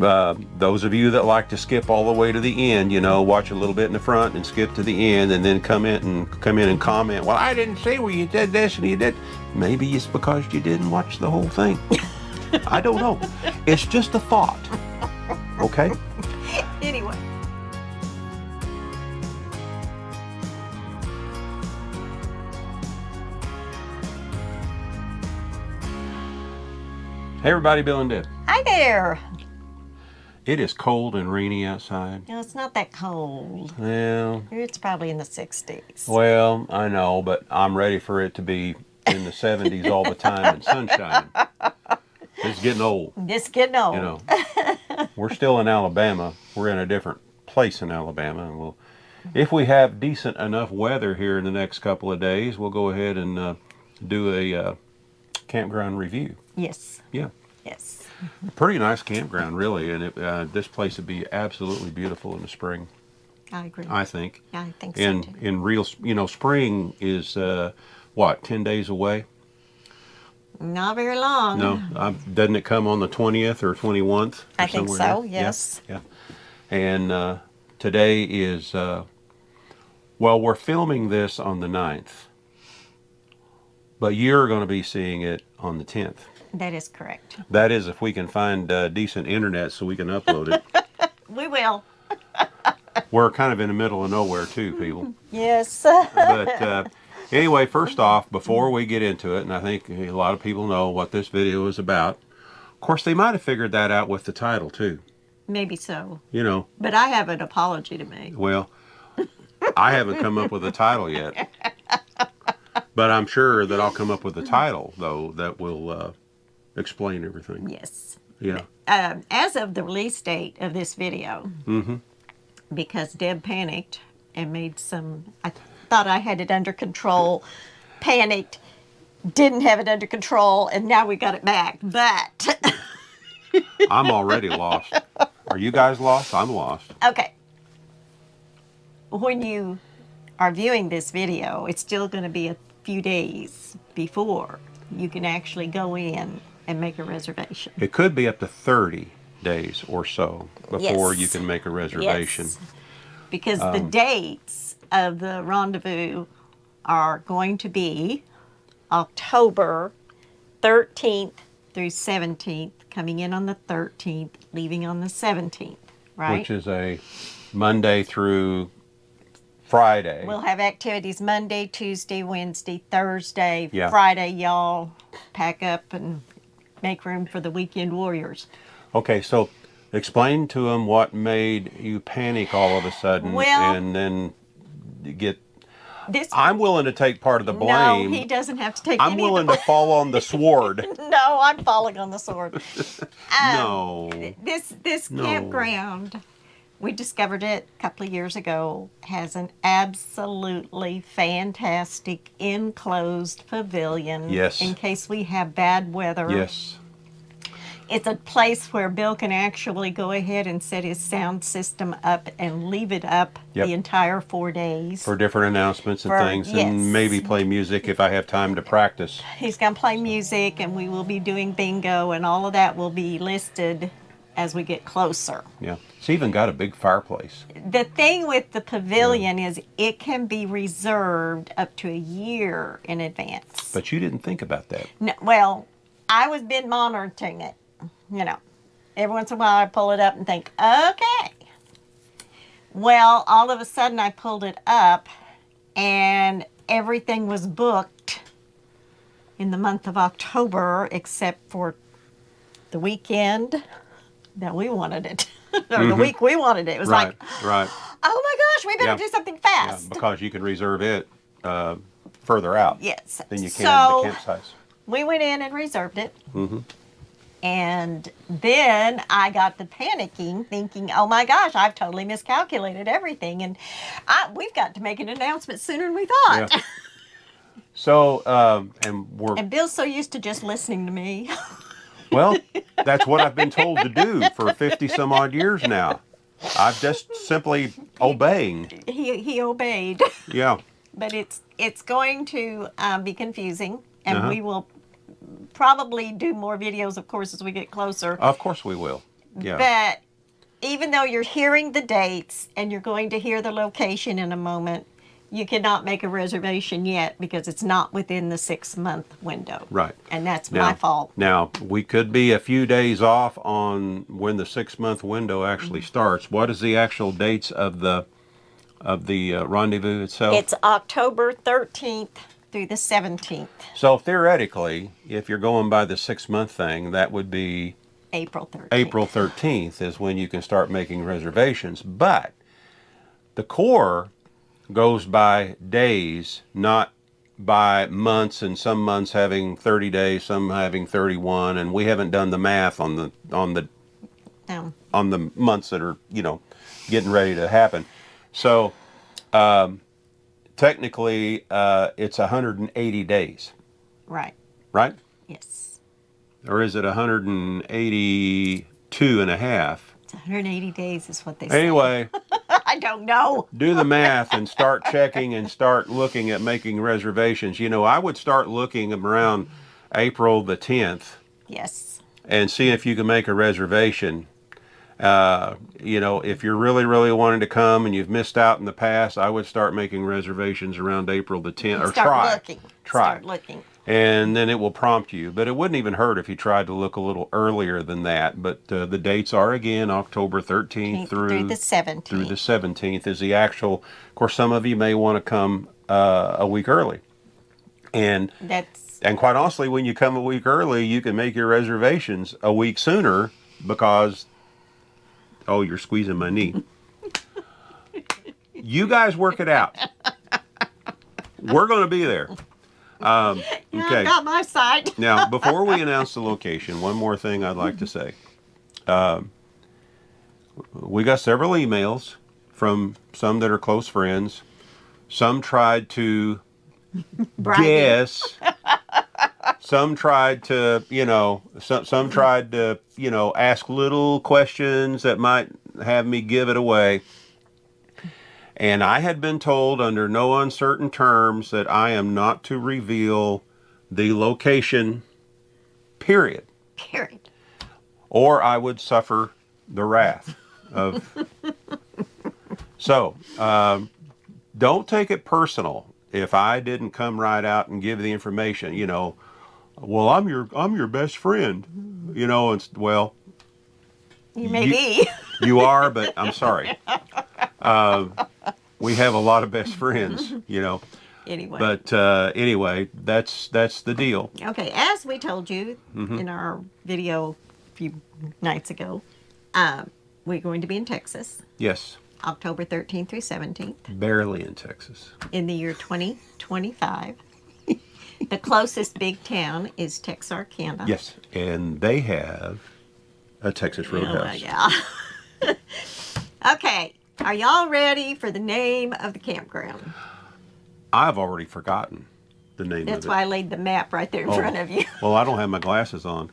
Those of you that like to skip all the way to the end, you know, watch a little bit in the front and skip to the end and then come in and comment, well, I didn't see where you did this and you did. Maybe it's because you didn't watch the whole thing. I don't know. It's just a thought. Okay? Anyway. Hey everybody, Bill and Deb. Hi there. It is cold and rainy outside. No, it's not that cold. Well, It's probably in the 60s. well, I know, but I'm ready for it to be in the 70s all the time and sunshine. It's getting old. It's getting old. You know, we're still in Alabama. We're in a different place in Alabama, and we'll, if we have decent enough weather here in the next couple of days, we'll go ahead and do a campground review. Yes. Yeah. Yes. Pretty nice campground, really, and this place would be absolutely beautiful in the spring. I agree. I think. I think so And too. in real, you know, spring is what, 10 days away? Not very long. No, doesn't it come on the 20th or 21st? I think so, yes. Yeah. And today is, well, we're filming this on the 9th, but you're going to be seeing it on the 10th. That is correct. That is if we can find decent internet so we can upload it. We will. We're kind of in the middle of nowhere too, people. Yes. But anyway, first off, before we get into it, and I think a lot of people know what this video is about. Of course, they might have figured that out with the title too. Maybe so. You know. But I have an apology to make. Well, I haven't come up with a title yet. But I'm sure that I'll come up with a title, though, that will explain everything. Yes. Yeah. As of the release date of this video, because Deb panicked and made some, I thought I had it under control, panicked, didn't have it under control, and now we got it back. But I'm already lost. Are you guys lost? I'm lost. okay. When you are viewing this video, it's still going to be a few days before you can actually go in and make a reservation. It could be up to 30 days or so before Yes. you can make a reservation. Yes. Because the dates of the rendezvous are going to be October 13th through 17th, coming in on the 13th, leaving on the 17th, right? Which is a Monday through Friday. We'll have activities Monday, Tuesday, Wednesday, Thursday, Yeah. Friday. Y'all pack up and make room for the weekend warriors. Okay, so explain to them what made you panic all of a sudden, Well, and then get. This I'm willing to take part of the no, blame. he doesn't have to take I'm any willing of the to fall on the sword. No, I'm falling on the sword. No. This No. campground, we discovered it a couple of years ago, has an absolutely fantastic enclosed pavilion. Yes. In case we have bad weather. Yes. It's a place where Bill can actually go ahead and set his sound system up and leave it up Yep. the entire 4 days. For different announcements and For- things, yes. and maybe play music if I have time to practice. He's going to play music, and we will be doing bingo, and all of that will be listed as we get closer. Yeah. It's even got a big fireplace. The thing with the pavilion is it can be reserved up to a year in advance. But you didn't think about that. No, well, I was been monitoring it. You know, every once in a while I pull it up and think, okay. Well, all of a sudden I pulled it up and everything was booked in the month of October except for the weekend that we wanted it. Or the week we wanted it. It was Right, like, right. oh my gosh, we better Yeah. do something Yeah, fast. because you can reserve it further out Yes. than you can So, the campsites. we went in and reserved it. And then I got to panicking, thinking, oh my gosh, I've totally miscalculated everything. And we've got to make an announcement sooner than we thought. Yeah. So, and we're, And Bill's so used to just listening to me. well, that's what I've been told to do for 50 some odd years now. I'm just simply obeying. He obeyed. Yeah. But it's going to be confusing. And Uh-huh. we will probably do more videos, of course, as we get closer. Of course we will. Yeah. But even though you're hearing the dates and you're going to hear the location in a moment, you cannot make a reservation yet because it's not within the 6-month window. Right. And that's my fault. Now, we could be a few days off on when the 6-month window actually starts. What is the actual dates of the rendezvous itself? It's October 13th through the 17th. So theoretically, if you're going by the 6-month thing, that would be April 13th. April 13th is when you can start making reservations. But the Corps goes by days, not by months, and some months having 30 days, some having 31, and we haven't done the math on the No. on the months that are, getting ready to happen. So technically it's 180 days, Right. right? Yes. Or is it 182 and a half? It's 180 days is what they say. Anyway, I don't know. do the math and start checking and start looking at making reservations. I would start looking around April the 10th Yes. and see if you can make a reservation. If you're really, really wanting to come and you've missed out in the past, I would start making reservations around April the 10th. Or Start looking. Try. Start looking. And then it will prompt you. But it wouldn't even hurt if you tried to look a little earlier than that. But the dates are, again, October 13th through the 17th. Through the 17th is the actual. Of course, some of you may want to come a week early. And quite honestly, when you come a week early, you can make your reservations a week sooner because, oh, you're squeezing my knee. You guys work it out. We're going to be there. Yeah, I got my side. Now, before we announce the location, one more thing I'd like to say. We got several emails from some that are close friends. Some tried to guess. Some tried to, some tried to, ask little questions that might have me give it away. And I had been told under no uncertain terms that I am not to reveal the location, period. Period. Or I would suffer the wrath of... So, don't take it personal if I didn't come right out and give the information. Well, I'm your best friend. Well... You may be. You are, but I'm sorry. We have a lot of best friends, Anyway. But anyway, that's the deal. Okay, as we told you in our video a few nights ago, we're going to be in Texas. Yes. October 13th through 17th. Barely in Texas. In the year 2025. The closest big town is Texarkana. Yes, and they have a Texas Roadhouse. Yeah. Okay, are y'all ready for the name of the campground? I've already forgotten the name of it. That's why I laid the map right there in front of you. Well, I don't have my glasses on.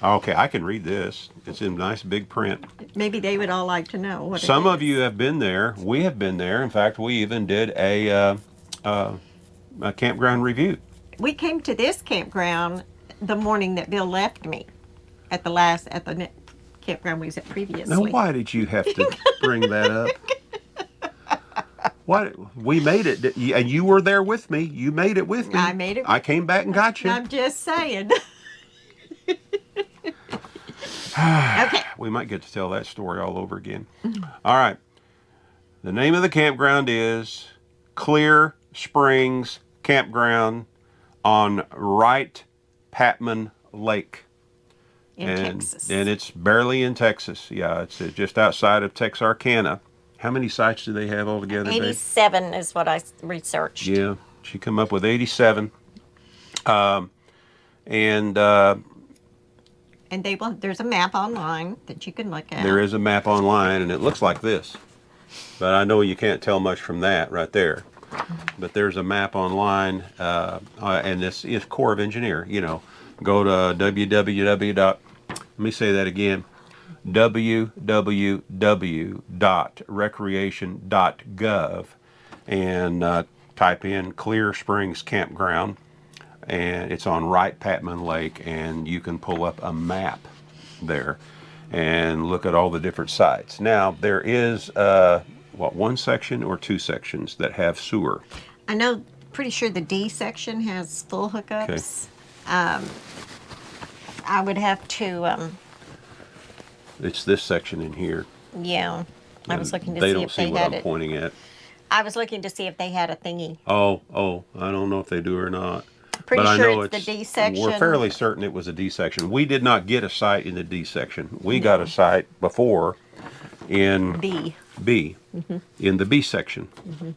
Okay, I can read this. It's in nice big print. Maybe they would all like to know what Some it is. of you have been there. We have been there. In fact, we even did a campground review. We came to this campground the morning that Bill left me at the campground we was at previously. Now, why did you have to bring that up? What? We made it, and you were there with me. You made it with me. I made it. I came back and got you. I'm just saying. Okay. We might get to tell that story all over again. All right. The name of the campground is Clear Springs Campground on Wright Patman Lake. In Texas. And it's barely in Texas. Yeah, it's just outside of Texarkana. How many sites do they have altogether, babe? 87 is what I researched. Yeah, she come up with 87. And there's a map online that you can look at. there is a map online, and it looks like this. But I know you can't tell much from that right there. But there's a map online, and this is Corps of Engineer. Go to let me say that again, www.recreation.gov, and type in Clear Springs Campground, and it's on Wright Patman Lake, and you can pull up a map there. and look at all the different sites. Now, there is, one section or two sections that have sewer? I know, pretty sure the D section has full hookups. I would have to, It's this section in here. yeah. I was looking to They see don't if see they what had I'm it. pointing at. I was looking to see if they had a thingy. Oh, I don't know if they do or not. Pretty but sure I know it's the D section. We're fairly certain it was a D section. We did not get a site in the D section. We got a site before in B. In the B section.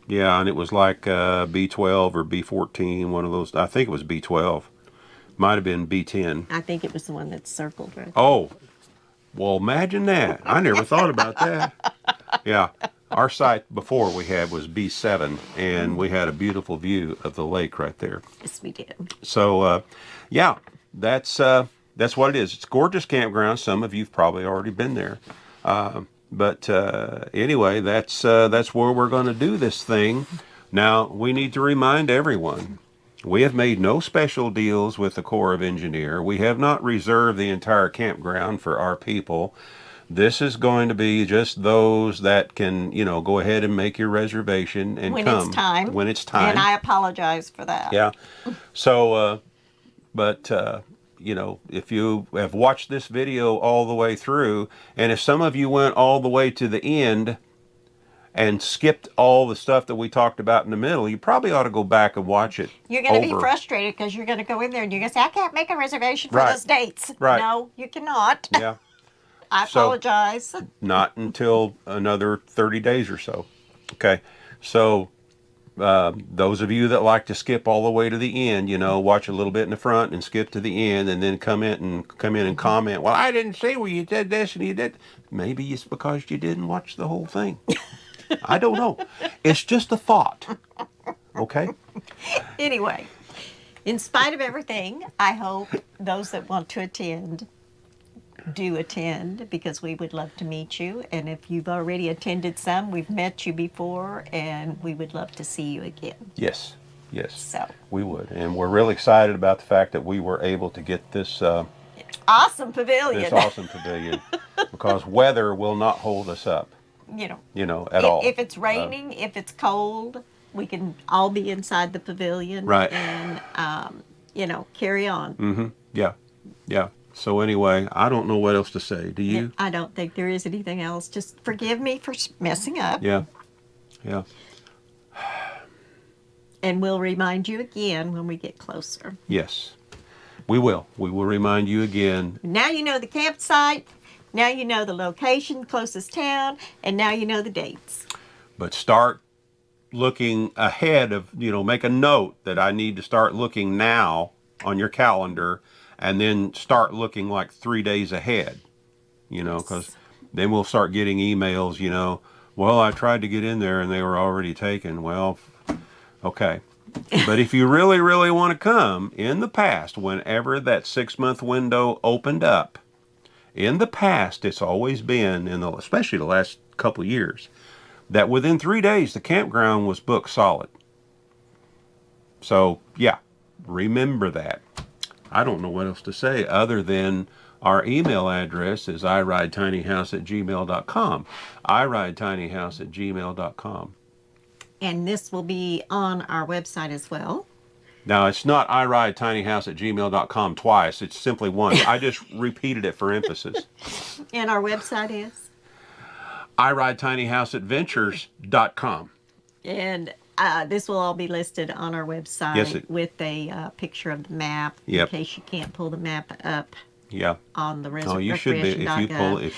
Yeah, and it was like B12 or B14, one of those. I think it was B12. Might have been B10. I think it was the one that's circled right there. Oh, well, imagine that. I never thought about that. Yeah. Our site before we had was B7, and we had a beautiful view of the lake right there. Yes, we did. So, yeah, that's what it is. It's a gorgeous campground. Some of you've probably already been there. But anyway, that's where we're going to do this thing. Now, we need to remind everyone, we have made no special deals with the Corps of Engineer. We have not reserved the entire campground for our people. This is going to be just those that can, go ahead and make your reservation and When come. it's time. When it's time. And I apologize for that. Yeah. So, if you have watched this video all the way through, and if some of you went all the way to the end and skipped all the stuff that we talked about in the middle, you probably ought to go back and watch it. You're going to be frustrated because you're going to go in there and you're going to say, I can't make a reservation for Right. those dates. Right. No, you cannot. Yeah. I apologize. Not until another 30 days or so. Okay. So, those of you that like to skip all the way to the end, watch a little bit in the front and skip to the end and then come in and comment, well, I didn't see where you did this and you did. Maybe it's because you didn't watch the whole thing. I don't know. It's just a thought. Okay? Anyway, in spite of everything, I hope those that want to attend do attend, because we would love to meet you. And if you've already attended some, we've met you before, and we would love to see you again. Yes. So We would. And we're really excited about the fact that we were able to get this awesome pavilion. this awesome pavilion, because weather will not hold us up. At all. If it's raining, if it's cold, we can all be inside the pavilion. Right. And carry on. Mm-hmm. Yeah. So anyway, I don't know what else to say. Do you? I don't think there is anything else. Just forgive me for messing up. Yeah. And we'll remind you again when we get closer. Yes, we will. We will remind you again. Now you know the campsite. Now you know the location, closest town, and now you know the dates. But start looking ahead of, make a note that I need to start looking now on your calendar, and then start looking like 3 days ahead, because then we'll start getting emails, well, I tried to get in there and they were already taken. Well, okay. But if you really, really want to come, in the past, whenever that 6-month window opened up, in the past, it's always been, especially the last couple of years, that within 3 days, the campground was booked solid. So, yeah, remember that. I don't know what else to say other than our email address is iridetinyhouse@gmail.com. iridetinyhouse@gmail.com. And this will be on our website as well. Now, it's not iridetinyhouse@gmail.com twice. It's simply once. I just repeated it for emphasis. And our website is? iridetinyhouseadventures.com. And this will all be listed on our website with a picture of the map in case you can't pull the map up on the reservation. Oh, you should be. If you pull it.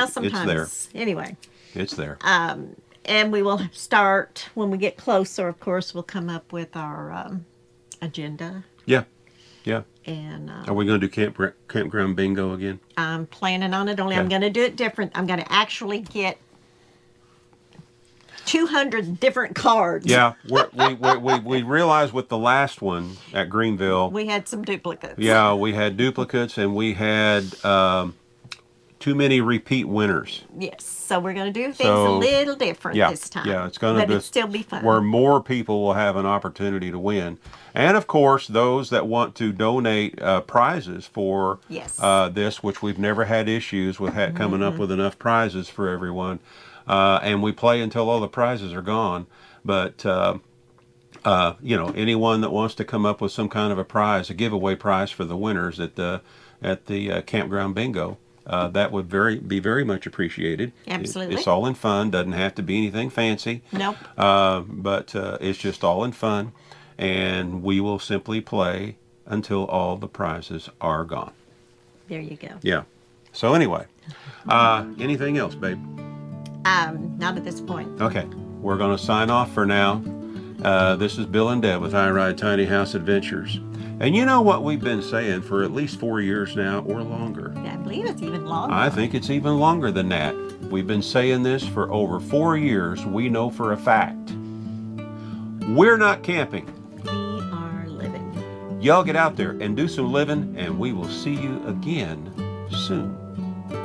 Sometimes. It's there. Anyway. It's there. And we will start, when we get closer, of course, we'll come up with our agenda. Yeah. And are we going to do campground bingo again? I'm planning on it, only I'm going to do it different. I'm going to actually get 200 different cards. Yeah, we realized with the last one at Greenville, we had some duplicates. Yeah, we had duplicates, and we had 2 too many repeat winners. Yes. So we're going to do things a So, little different Yeah, this time. yeah, it's going But to it'll still be fun. where more people will have an opportunity to win. And of course, those that want to donate prizes for Yes. this, which we've never had issues with coming up with enough prizes for everyone. And we play until all the prizes are gone. But you know, anyone that wants to come up with some kind of a prize, a giveaway prize for the winners at the campground bingo, that would be very much appreciated. Absolutely. It's all in fun. Doesn't have to be anything fancy. Nope. But it's just all in fun, and we will simply play until all the prizes are gone. There you go. Yeah. So anyway, anything else, babe? Not at this point. Okay. We're going to sign off for now. This is Bill and Deb with I Ride Tiny House Adventures. And you know what we've been saying for at least 4 years now or longer. I believe it's even longer. I think it's even longer than that. We've been saying this for over 4 years. We know for a fact. We're not camping. We are living. Y'all get out there and do some living, and we will see you again soon.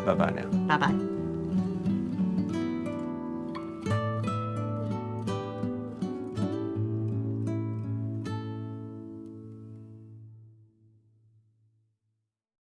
Bye-bye now. Bye-bye.